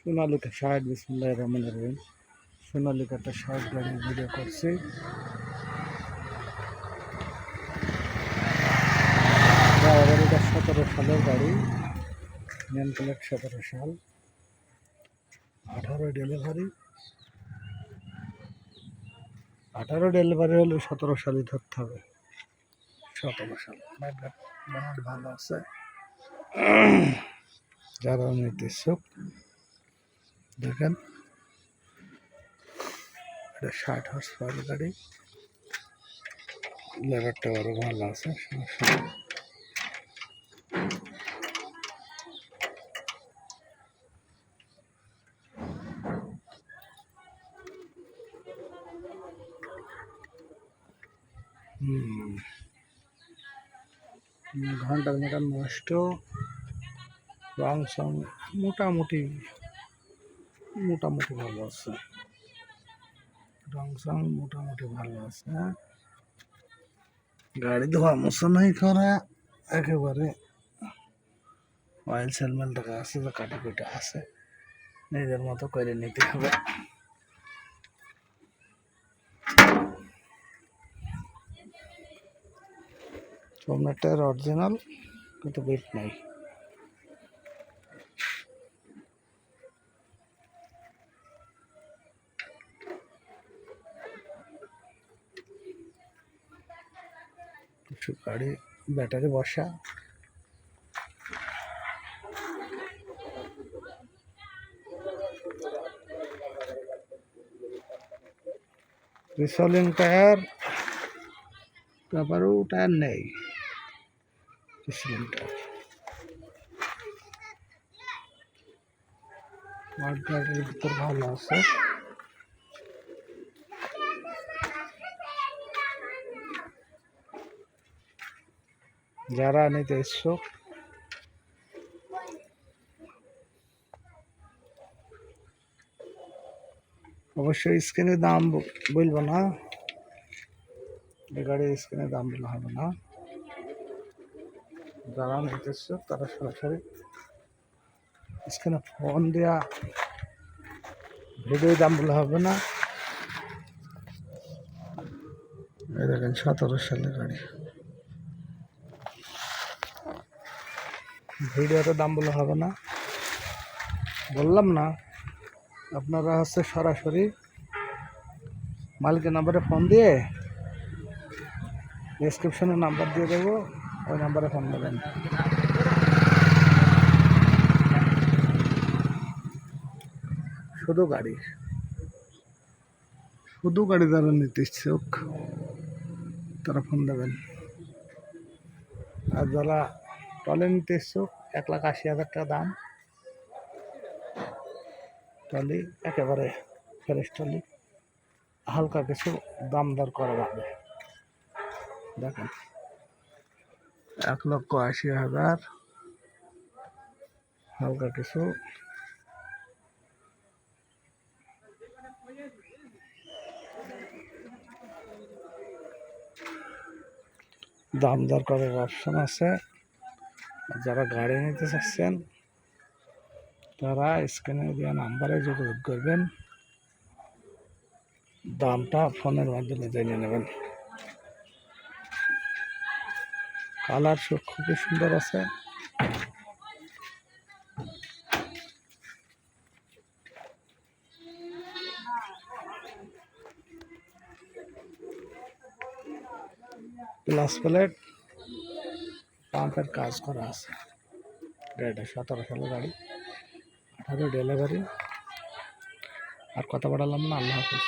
সোনালিকা 60 বিসমিল্লাহির রহমানির রহিম। সোনালিকাটা 60 গাড়ির ভিডিও করছি। গাড়িটা 17 সালের গাড়ি, নেম প্লেট 17 সাল, 18 ডেলিভারি। 18 ডেলিভারি হলে 17 সালই ধরতে হবে। 17 সাল ভালো আছে। যারা নিতে ইচ্ছুক দেখেন, এটা 60 হর্স পাওয়ার গাড়ি, লেবারটা আরো ভালো আছে, সমস্যা নেই। ঘন্টার মিটার নষ্ট, রং সং মোটামুটি ভালো আছে, রং সং মোটামুটি ভালো আছে। গাড়ি ধোয়া মোছা নাই করা, একেবারে অয়েল সেলমেল টাকা আছে, যে কাটি কুটা আছে, নিজের মতো করে নিতে হবে। সামনেটার অরিজিনাল, কিন্তু বিট নাই। গাড়ি ব্যাটারি বসা, রিসলিং টায়ার, ব্যাপারেও টায়ার নেই। রিসলিং টায়ার গাড়ির ভিতর ভালো আছে। যারা নিতে ইচ্ছুক অবশ্যই স্ক্রিনে দাম বলবো না, এই গাড়ির স্ক্রিনে দাম বলা হবে না। যারা নিতে ইচ্ছুক তারা সরাসরি স্ক্রিনে ফোন দেওয়া, ভিডিও দাম বলা হবে না। এই দেখেন 17 সালের গাড়ি, ভিডিওতে দাম বলা হবে না, বললাম না। আপনারা হচ্ছে সরাসরি মালিকের নাম্বারে ফোন দিয়ে, ডেসক্রিপশনে নাম্বার দিয়ে দেবো, ওই নাম্বারে ফোন দেবেন। শুধু গাড়ি যারা নিতে ইচ্ছুক তারা ফোন দেবেন। আর যারা ট্রলি নিতে ইচ্ছুক, 1,80,000 টাকা দাম, ট্রলি একেবারে ফ্রেশ ট্রলি, হালকা কিছু দাম দর করা যাবে। দেখেন 1,80,000, হালকা কিছু দাম দর করার অপশন আছে। যারা গাড়ি নিতে চাচ্ছেন তারা স্ক্রিনে দেওয়া নাম্বারে যোগাযোগ করবেন, দামটা ফোনের মাধ্যমে জেনে নেবেন। কালার খুবই সুন্দর আছে। প্লাস প্লেট, পাম্পের কাজ করা আছে। গাড়িটা 17 সালের গাড়ি, 18 ডেলিভারি। আর কথা বাড়ালাম না, আল্লাহ হাফিজ।